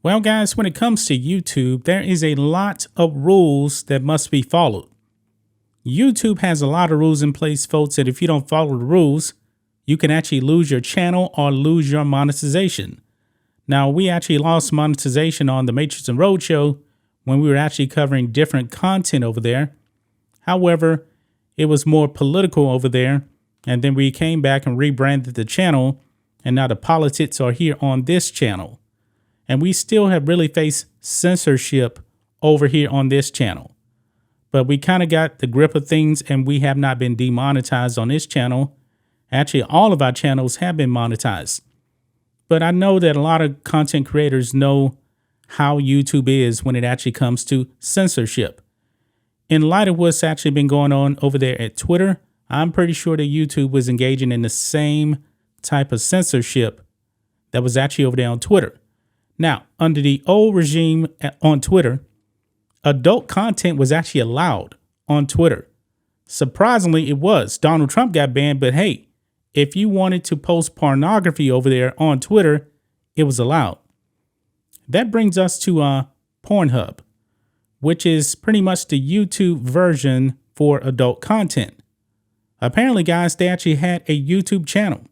Well, guys, when it comes to YouTube, there is a lot of rules that must be followed. YouTube has a lot of rules in place, folks, that if you don't follow the rules, you can actually lose your channel or lose your monetization. Now, we actually lost monetization on the Matrix and Roadshow when we were actually covering different content over there. However, it was more political over there. And then we came back and rebranded the channel. And now the politics are here on this channel. And we still have really faced censorship over here on this channel. But we kind of got the grip of things and we have not been demonetized on this channel. Actually, all of our channels have been monetized. But I know that a lot of content creators know how YouTube is when it actually comes to censorship. In light of what's actually been going on over there at Twitter, I'm pretty sure that YouTube was engaging in the same type of censorship that was actually over there on Twitter. Now, under the old regime on Twitter, adult content was actually allowed on Twitter. Surprisingly, it was. Donald Trump got banned, but hey, if you wanted to post pornography over there on Twitter, it was allowed. That brings us to Pornhub, which is pretty much the YouTube version for adult content. Apparently, guys, they actually had a YouTube channel.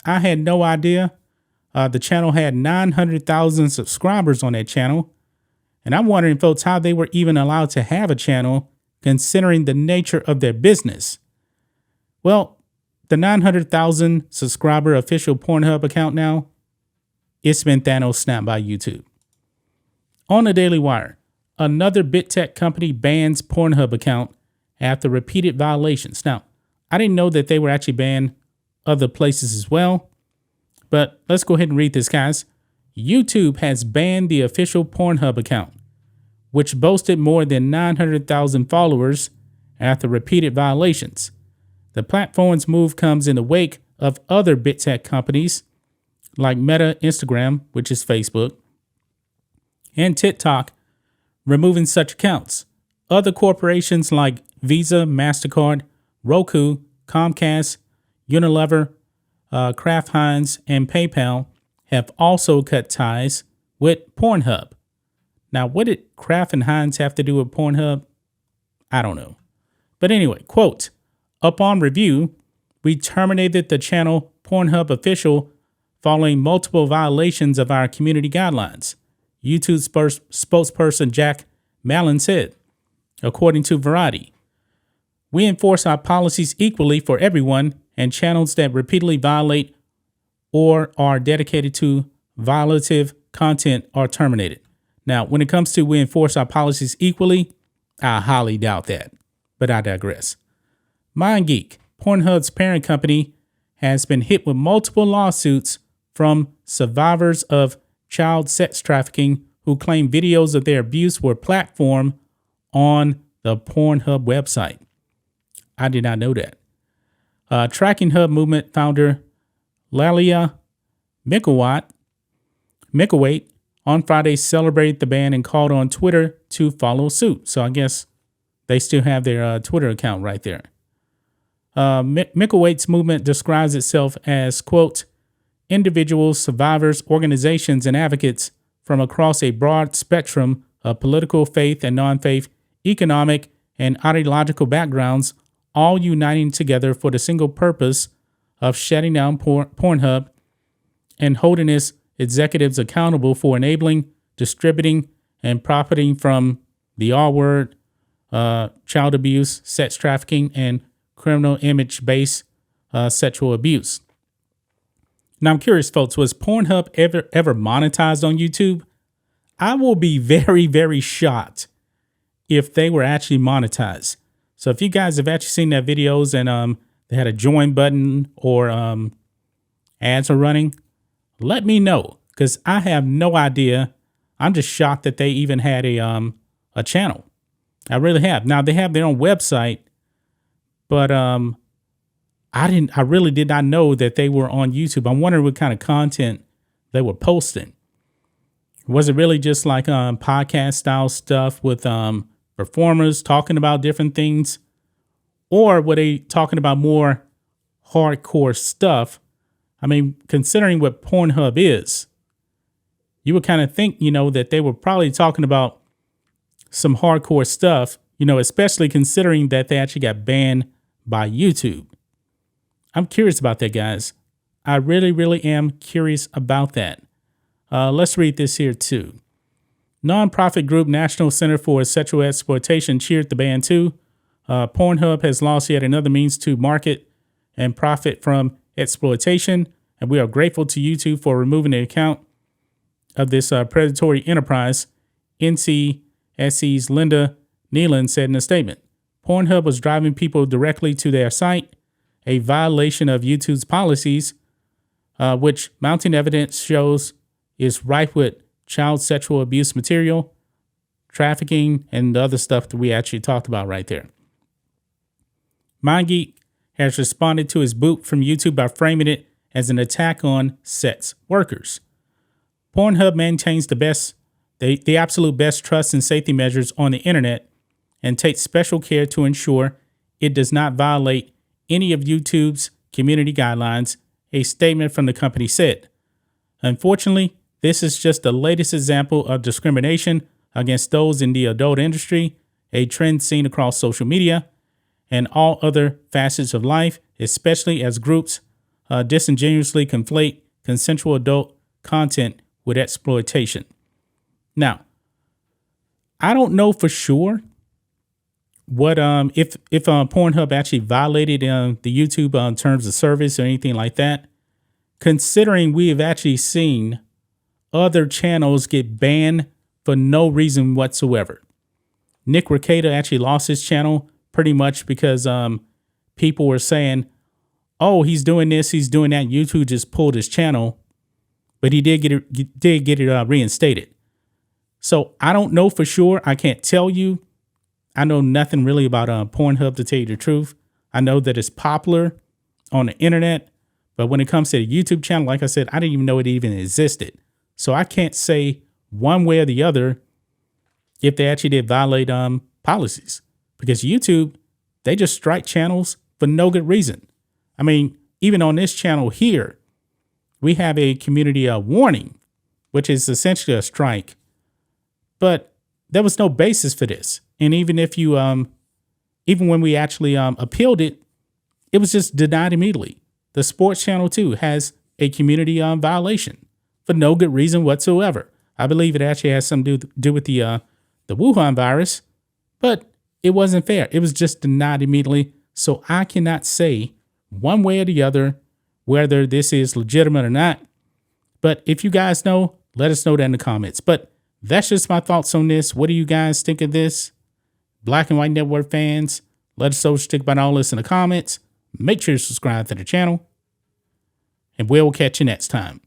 I had no idea. The channel had 900,000 subscribers on that channel. And I'm wondering, folks, how they were even allowed to have a channel considering the nature of their business. Well, the 900,000 subscriber official Pornhub account now, it's been Thanos snapped by YouTube. On the Daily Wire, another big tech company bans Pornhub account after repeated violations. Now, I didn't know that they were actually banned other places as well. But let's go ahead and read this, guys. YouTube has banned the official Pornhub account, which boasted more than 900,000 followers after repeated violations. The platform's move comes in the wake of other big tech companies like Meta, Instagram, which is Facebook, and TikTok removing such accounts. Other corporations like Visa, MasterCard, Roku, Comcast, Unilever, Kraft Heinz, and PayPal have also cut ties with Pornhub. Now, what did Kraft and Heinz have to do with Pornhub? I don't know. But anyway, quote, upon review, we terminated the channel Pornhub official following multiple violations of our community guidelines, YouTube spokesperson Jack Mallon said, according to Variety. We enforce our policies equally for everyone, and channels that repeatedly violate or are dedicated to violative content are terminated. Now, when it comes to we enforce our policies equally, I highly doubt that, but I digress. MindGeek, Pornhub's parent company, has been hit with multiple lawsuits from survivors of child sex trafficking who claim videos of their abuse were platformed on the Pornhub website. I did not know that. Tracking Hub movement founder Lalia Micklethwait on Friday celebrated the ban and called on Twitter to follow suit. So I guess they still have their Twitter account right there. Micklethwait's movement describes itself as, quote, individuals, survivors, organizations, and advocates from across a broad spectrum of political, faith, and non-faith, economic, and ideological backgrounds, all uniting together for the single purpose of shutting down Pornhub and holding its executives accountable for enabling, distributing, and profiting from the R-word, child abuse, sex trafficking, and criminal image-based sexual abuse. Now, I'm curious, folks, was Pornhub ever monetized on YouTube? I will be very, very shocked if they were actually monetized. So if you guys have actually seen their videos and they had a join button or ads are running, let me know, because I have no idea. I'm just shocked that they even had a channel. I really have. Now they have their own website, but I really did not know that they were on YouTube. I'm wondering what kind of content they were posting. Was it really just like podcast style stuff with performers talking about different things? Or were they talking about more hardcore stuff? I mean, considering what Pornhub is, you would kind of think, that they were probably talking about some hardcore stuff, especially considering that they actually got banned by YouTube. I'm curious about that, guys. I really, really am curious about that. Let's read this here too. Nonprofit group National Center for Sexual Exploitation cheered the ban too. Pornhub has lost yet another means to market and profit from exploitation, and we are grateful to YouTube for removing the account of this predatory enterprise, NCSC's Linda Nealon said in a statement. Pornhub was driving people directly to their site, a violation of YouTube's policies, which mounting evidence shows is rife with child sexual abuse material, trafficking, and the other stuff that we actually talked about right there. MindGeek has responded to his boot from YouTube by framing it as an attack on sex workers. Pornhub maintains the absolute best trust and safety measures on the internet and takes special care to ensure it does not violate any of YouTube's community guidelines, a statement from the company said. Unfortunately, this is just the latest example of discrimination against those in the adult industry, a trend seen across social media and all other facets of life, especially as groups disingenuously conflate consensual adult content with exploitation. Now, I don't know for sure what if Pornhub actually violated the YouTube terms of service or anything like that, considering we have actually seen other channels get banned for no reason whatsoever. Nick Rekieta actually lost his channel pretty much because people were saying, oh, he's doing this, he's doing that. YouTube just pulled his channel, but he did get it reinstated. So I don't know for sure. I can't tell you. I know nothing really about Pornhub, to tell you the truth. I know that it's popular on the internet, but when it comes to the YouTube channel, like I said, I didn't even know it even existed. So I can't say one way or the other if they actually did violate policies, because YouTube, they just strike channels for no good reason. I mean, even on this channel here, we have a community warning, which is essentially a strike, but there was no basis for this. And even if you, even when we actually appealed it, it was just denied immediately. The sports channel too has a community violation for no good reason whatsoever. I believe it actually has something to do with the Wuhan virus, but it wasn't fair. It was just denied immediately. So I cannot say one way or the other whether this is legitimate or not. But if you guys know, let us know that in the comments. But that's just my thoughts on this. What do you guys think of this? Black and White Network fans, let us know what you think about all this in the comments. Make sure to subscribe to the channel, and we'll catch you next time.